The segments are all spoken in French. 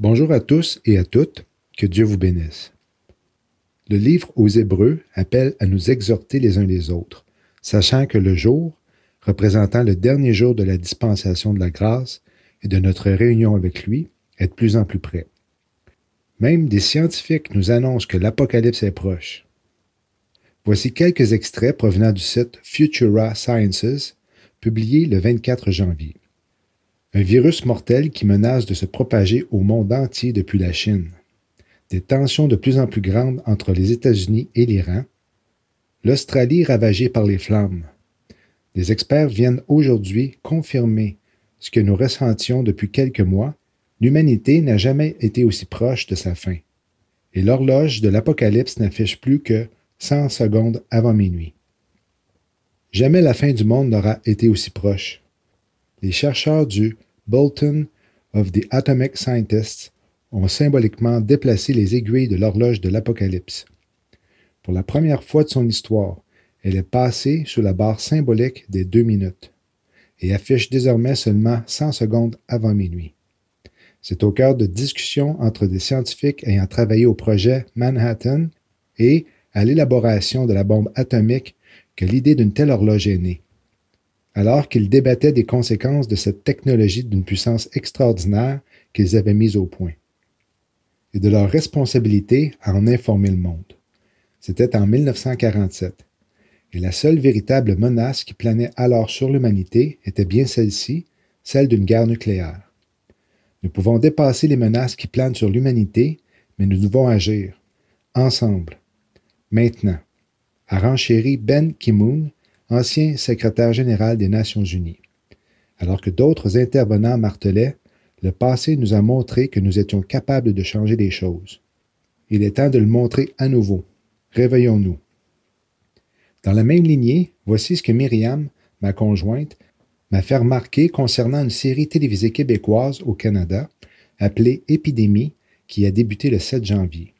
Bonjour à tous et à toutes, que Dieu vous bénisse. Le livre aux Hébreux appelle à nous exhorter les uns les autres, sachant que le jour, représentant le dernier jour de la dispensation de la grâce et de notre réunion avec lui, est de plus en plus près. Même des scientifiques nous annoncent que l'apocalypse est proche. Voici quelques extraits provenant du site Futura Sciences, publié le 24 janvier. Un virus mortel qui menace de se propager au monde entier depuis la Chine. Des tensions de plus en plus grandes entre les États-Unis et l'Iran. L'Australie ravagée par les flammes. Des experts viennent aujourd'hui confirmer ce que nous ressentions depuis quelques mois. L'humanité n'a jamais été aussi proche de sa fin. Et l'horloge de l'Apocalypse n'affiche plus que 100 secondes avant minuit. Jamais la fin du monde n'aura été aussi proche. Les chercheurs du Bulletin of the Atomic Scientists ont symboliquement déplacé les aiguilles de l'horloge de l'Apocalypse. Pour la première fois de son histoire, elle est passée sous la barre symbolique des 2 minutes et affiche désormais seulement 100 secondes avant minuit. C'est au cœur de discussions entre des scientifiques ayant travaillé au projet Manhattan et à l'élaboration de la bombe atomique que l'idée d'une telle horloge est née. Alors qu'ils débattaient des conséquences de cette technologie d'une puissance extraordinaire qu'ils avaient mise au point, et de leur responsabilité à en informer le monde. C'était en 1947, et la seule véritable menace qui planait alors sur l'humanité était bien celle-ci, celle d'une guerre nucléaire. Nous pouvons dépasser les menaces qui planent sur l'humanité, mais nous devons agir, ensemble, maintenant, a renchéri Ben Ki-moon, ancien secrétaire général des Nations unies. Alors que d'autres intervenants martelaient, le passé nous a montré que nous étions capables de changer les choses. Il est temps de le montrer à nouveau. Réveillons-nous. Dans la même lignée, voici ce que Myriam, ma conjointe, m'a fait remarquer concernant une série télévisée québécoise au Canada, appelée Épidémie, qui a débuté le 7 janvier.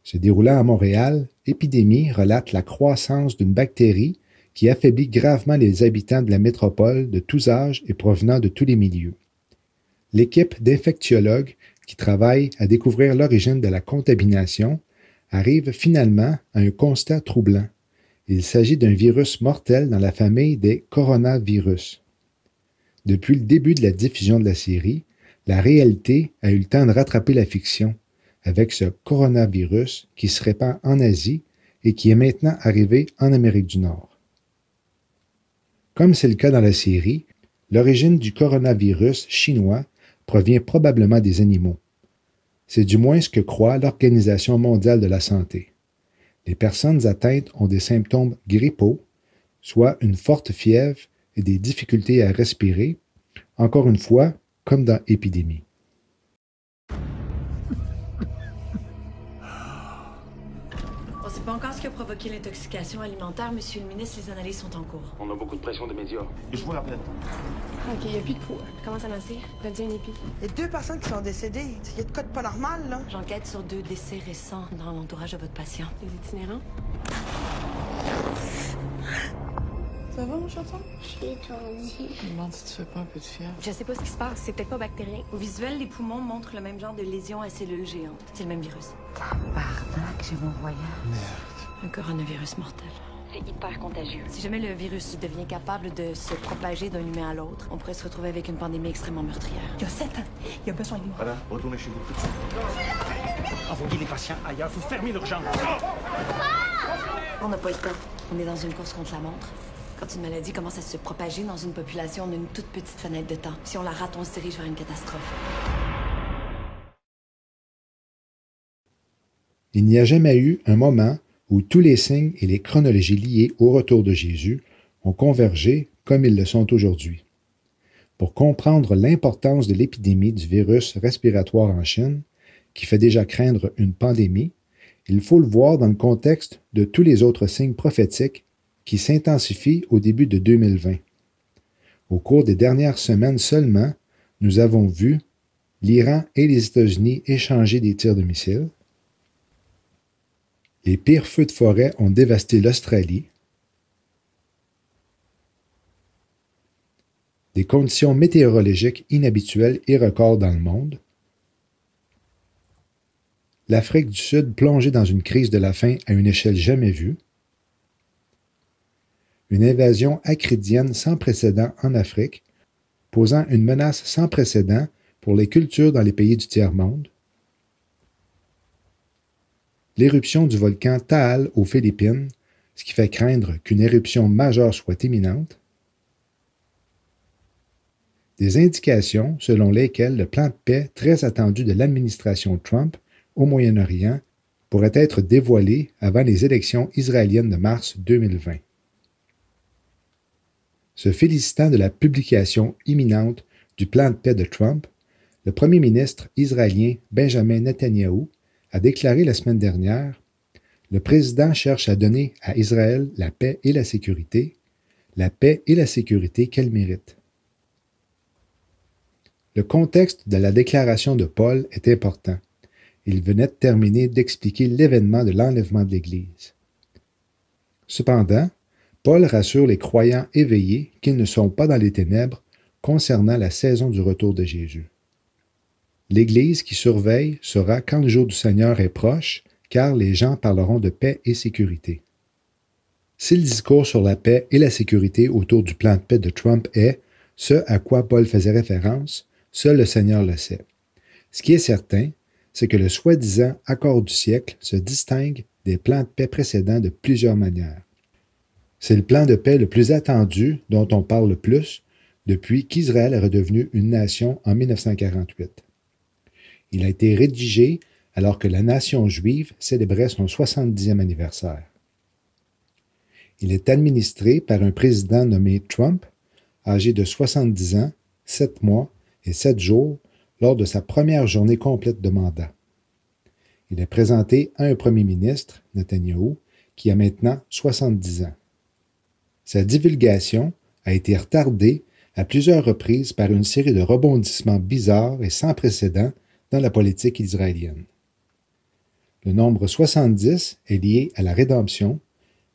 Se déroulant à Montréal, Épidémie relate la croissance d'une bactérie qui affaiblit gravement les habitants de la métropole de tous âges et provenant de tous les milieux. L'équipe d'infectiologues qui travaille à découvrir l'origine de la contamination arrive finalement à un constat troublant. Il s'agit d'un virus mortel dans la famille des coronavirus. Depuis le début de la diffusion de la série, la réalité a eu le temps de rattraper la fiction avec ce coronavirus qui se répand en Asie et qui est maintenant arrivé en Amérique du Nord. Comme c'est le cas dans la série, l'origine du coronavirus chinois provient probablement des animaux. C'est du moins ce que croit l'Organisation mondiale de la santé. Les personnes atteintes ont des symptômes grippaux, soit une forte fièvre et des difficultés à respirer, encore une fois, comme dans Épidémie. On ne sait pas encore ce qui a provoqué l'intoxication alimentaire, monsieur le ministre. Les analyses sont en cours. On a beaucoup de pression des médias. Je vous rappelle. OK, il n'y a plus de pouls. Comment ça m'assure? Redis un épi. Il y a 2 personnes qui sont décédées. Il y a de quoi de pas normal, là? J'enquête sur 2 décès récents dans l'entourage de votre patient. Les itinérants? Ça va, mon chaton? Je suis étourdie. Je me demande si tu fais pas un peu de fièvre. Je sais pas ce qui se passe. C'est peut-être pas bactérien. Au visuel, les poumons montrent le même genre de lésions à cellules géantes. C'est le même virus. Bardac, j'ai mon voyage. Un coronavirus mortel. C'est hyper contagieux. Si jamais le virus devient capable de se propager d'un humain à l'autre, on pourrait se retrouver avec une pandémie extrêmement meurtrière. Il y a 7 ans. Il a besoin de moi. Voilà, retournez chez vous tout de suite. Envoyez les patients ailleurs. Faut fermer l'urgence. On n'a pas le temps. On est dans une course contre la montre. Quand une maladie commence à se propager dans une population, on a une toute petite fenêtre de temps. Si on la rate, on se dirige vers une catastrophe. Il n'y a jamais eu un moment où tous les signes et les chronologies liées au retour de Jésus ont convergé comme ils le sont aujourd'hui. Pour comprendre l'importance de l'épidémie du virus respiratoire en Chine, qui fait déjà craindre une pandémie, il faut le voir dans le contexte de tous les autres signes prophétiques qui s'intensifient au début de 2020. Au cours des dernières semaines seulement, nous avons vu l'Iran et les États-Unis échanger des tirs de missiles. Les pires feux de forêt ont dévasté l'Australie. Des conditions météorologiques inhabituelles et records dans le monde. l'Afrique du Sud plongée dans une crise de la faim à une échelle jamais vue, une invasion acridienne sans précédent en Afrique, posant une menace sans précédent pour les cultures dans les pays du tiers-monde, l'éruption du volcan Taal aux Philippines, ce qui fait craindre qu'une éruption majeure soit imminente, des indications selon lesquelles le plan de paix très attendu de l'administration Trump au Moyen-Orient pourrait être dévoilé avant les élections israéliennes de mars 2020. Se félicitant de la publication imminente du plan de paix de Trump, le premier ministre israélien Benjamin Netanyahou a déclaré la semaine dernière « Le président cherche à donner à Israël la paix et la sécurité qu'elle mérite. » Le contexte de la déclaration de Paul est important. Il venait de terminer d'expliquer l'événement de l'enlèvement de l'Église. Cependant, Paul rassure les croyants éveillés qu'ils ne sont pas dans les ténèbres concernant la saison du retour de Jésus. L'Église qui surveille saura quand le jour du Seigneur est proche, car les gens parleront de paix et sécurité. Si le discours sur la paix et la sécurité autour du plan de paix de Trump est ce à quoi Paul faisait référence, seul le Seigneur le sait. Ce qui est certain, c'est que le soi-disant accord du siècle se distingue des plans de paix précédents de plusieurs manières. C'est le plan de paix le plus attendu dont on parle le plus depuis qu'Israël est redevenu une nation en 1948. Il a été rédigé alors que la nation juive célébrait son 70e anniversaire. Il est administré par un président nommé Trump, âgé de 70 ans, 7 mois et 7 jours lors de sa première journée complète de mandat. Il est présenté à un premier ministre, Netanyahou, qui a maintenant 70 ans. Sa divulgation a été retardée à plusieurs reprises par une série de rebondissements bizarres et sans précédent dans la politique israélienne. Le nombre 70 est lié à la rédemption,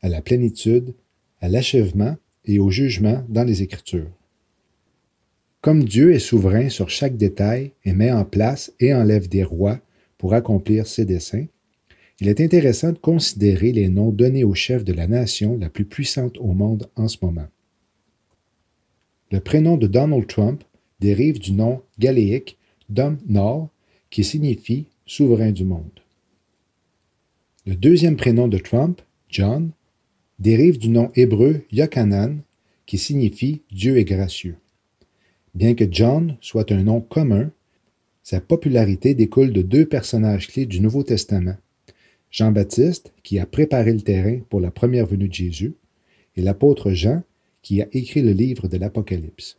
à la plénitude, à l'achèvement et au jugement dans les Écritures. Comme Dieu est souverain sur chaque détail et met en place et enlève des rois pour accomplir ses desseins, il est intéressant de considérer les noms donnés aux chefs de la nation la plus puissante au monde en ce moment. Le prénom de Donald Trump dérive du nom galéique Dom Nor, qui signifie « souverain du monde ». Le deuxième prénom de Trump, John, dérive du nom hébreu Yochanan, qui signifie « Dieu est gracieux ». Bien que John soit un nom commun, sa popularité découle de deux personnages clés du Nouveau Testament, Jean-Baptiste, qui a préparé le terrain pour la première venue de Jésus, et l'apôtre Jean, qui a écrit le livre de l'Apocalypse.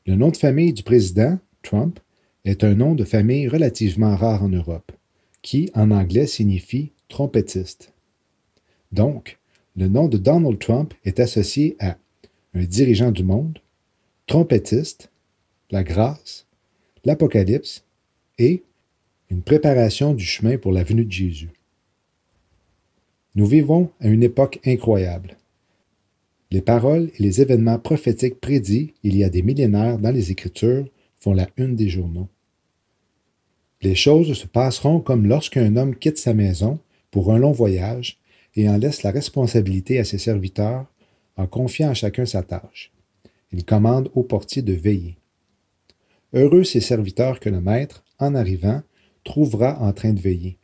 Le nom de famille du président, Trump, est un nom de famille relativement rare en Europe, qui, en anglais, signifie « trompettiste ». Donc, le nom de Donald Trump est associé à un dirigeant du monde, trompettiste, la grâce, l'Apocalypse et une préparation du chemin pour la venue de Jésus. Nous vivons à une époque incroyable. Les paroles et les événements prophétiques prédits il y a des millénaires dans les Écritures font la une des journaux. Les choses se passeront comme lorsqu'un homme quitte sa maison pour un long voyage et en laisse la responsabilité à ses serviteurs en confiant à chacun sa tâche. Il commande au portier de veiller. Heureux ces serviteurs que le maître, en arrivant, trouvera en train de veiller.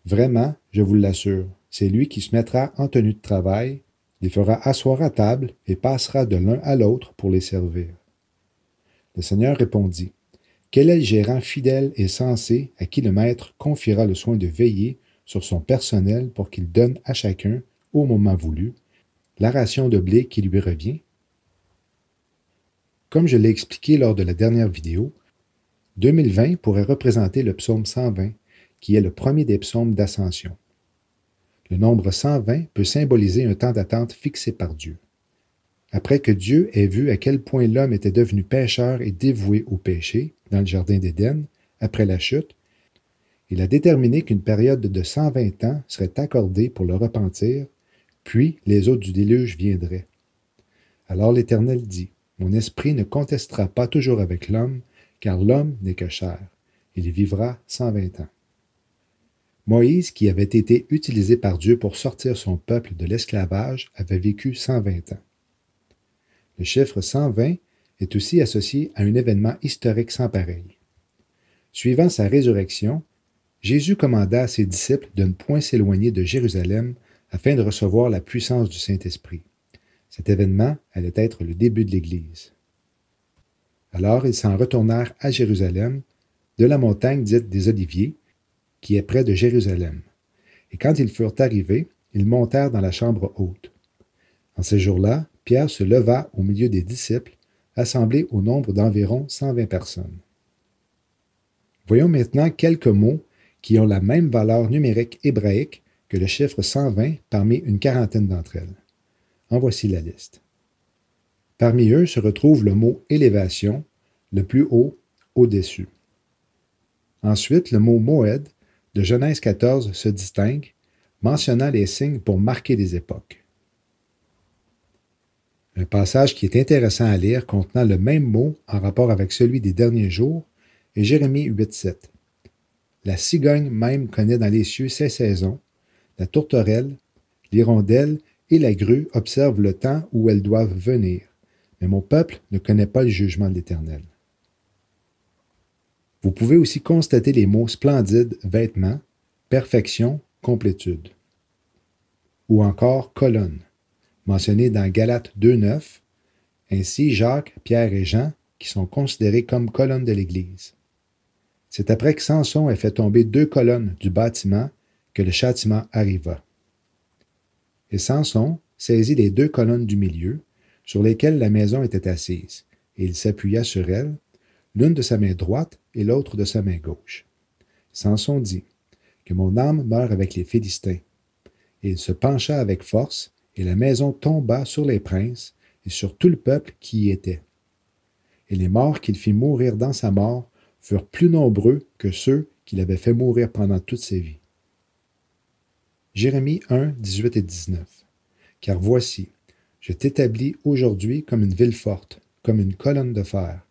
Vraiment, je vous l'assure, c'est lui qui se mettra en tenue de travail, les fera asseoir à table et passera de l'un à l'autre pour les servir. Le Seigneur répondit, « Quel est le gérant fidèle et sensé à qui le maître confiera le soin de veiller sur son personnel pour qu'il donne à chacun, au moment voulu, la ration de blé qui lui revient? » Comme je l'ai expliqué lors de la dernière vidéo, 2020 pourrait représenter le psaume 120, qui est le premier des psaumes d'ascension. Le nombre 120 peut symboliser un temps d'attente fixé par Dieu. Après que Dieu ait vu à quel point l'homme était devenu pécheur et dévoué au péché dans le jardin d'Éden, après la chute, il a déterminé qu'une période de 120 ans serait accordée pour le repentir, puis les eaux du déluge viendraient. Alors l'Éternel dit, « Mon esprit ne contestera pas toujours avec l'homme, car l'homme n'est que chair. Il vivra 120 ans. » Moïse, qui avait été utilisé par Dieu pour sortir son peuple de l'esclavage, avait vécu 120 ans. Le chiffre 120 est aussi associé à un événement historique sans pareil. Suivant sa résurrection, Jésus commanda à ses disciples de ne point s'éloigner de Jérusalem afin de recevoir la puissance du Saint-Esprit. Cet événement allait être le début de l'Église. Alors ils s'en retournèrent à Jérusalem, de la montagne dite des Oliviers, qui est près de Jérusalem. Et quand ils furent arrivés, ils montèrent dans la chambre haute. En ces jours-là, Pierre se leva au milieu des disciples, assemblés au nombre d'environ 120 personnes. Voyons maintenant quelques mots qui ont la même valeur numérique hébraïque que le chiffre 120 parmi une quarantaine d'entre elles. En voici la liste. Parmi eux se retrouve le mot élévation, le plus haut, au-dessus. Ensuite, le mot moed de Genèse 14 se distingue, mentionnant les signes pour marquer des époques. Un passage qui est intéressant à lire contenant le même mot en rapport avec celui des derniers jours est Jérémie 8,7. La cigogne même connaît dans les cieux ses saisons, la tourterelle, l'hirondelle et la grue observent le temps où elles doivent venir, mais mon peuple ne connaît pas le jugement de l'Éternel. Vous pouvez aussi constater les mots splendide, vêtements, perfection, complétude. Ou encore colonne, mentionné dans Galates 2,9, ainsi Jacques, Pierre et Jean, qui sont considérés comme colonnes de l'Église. C'est après que Samson ait fait tomber 2 colonnes du bâtiment que le châtiment arriva. Et Samson saisit les 2 colonnes du milieu, sur lesquelles la maison était assise, et il s'appuya sur elles, l'une de sa main droite et l'autre de sa main gauche. Samson dit, « Que mon âme meure avec les Philistins. » Et il se pencha avec force, et la maison tomba sur les princes et sur tout le peuple qui y était. Et les morts qu'il fit mourir dans sa mort furent plus nombreux que ceux qu'il avait fait mourir pendant toute sa vie. Jérémie 1, 18 et 19. Car voici, je t'établis aujourd'hui comme une ville forte, comme une colonne de fer,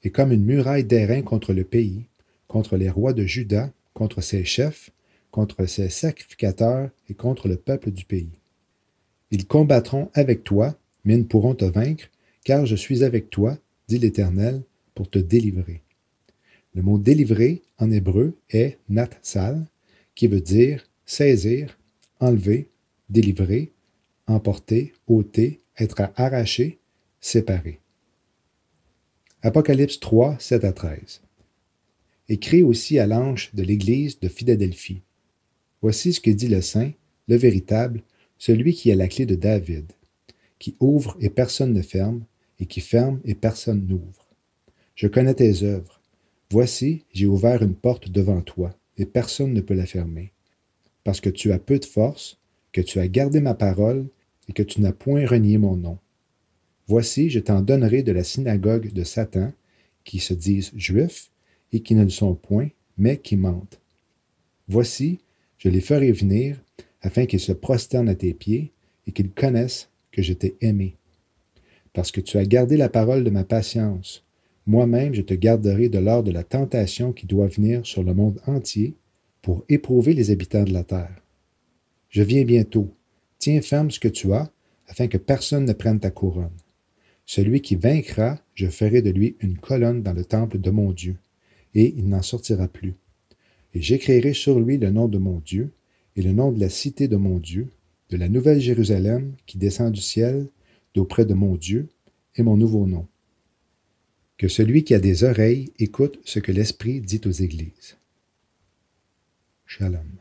et comme une muraille d'airain contre le pays, contre les rois de Juda, contre ses chefs, contre ses sacrificateurs et contre le peuple du pays. Ils combattront avec toi, mais ils ne pourront te vaincre, car je suis avec toi, dit l'Éternel, pour te délivrer. Le mot délivrer en hébreu est natsal, qui veut dire saisir, enlever, délivrer, emporter, ôter, être arraché, séparer. Apocalypse 3, 7 à 13. Écrit aussi à l'ange de l'église de Philadelphie. Voici ce que dit le Saint, le véritable, celui qui a la clé de David, qui ouvre et personne ne ferme, et qui ferme et personne n'ouvre. Je connais tes œuvres. Voici, j'ai ouvert une porte devant toi, et personne ne peut la fermer. Parce que tu as peu de force, que tu as gardé ma parole, et que tu n'as point renié mon nom. Voici, je t'en donnerai de la synagogue de Satan, qui se disent juifs, et qui ne le sont point, mais qui mentent. Voici, je les ferai venir, afin qu'ils se prosternent à tes pieds, et qu'ils connaissent que je t'ai aimé. Parce que tu as gardé la parole de ma patience, moi-même je te garderai de l'heure de la tentation qui doit venir sur le monde entier, pour éprouver les habitants de la terre. Je viens bientôt. Tiens ferme ce que tu as, afin que personne ne prenne ta couronne. Celui qui vaincra, je ferai de lui une colonne dans le temple de mon Dieu, et il n'en sortira plus. Et j'écrirai sur lui le nom de mon Dieu, et le nom de la cité de mon Dieu, de la nouvelle Jérusalem qui descend du ciel, d'auprès de mon Dieu, et mon nouveau nom. Que celui qui a des oreilles écoute ce que l'Esprit dit aux églises. Shalom.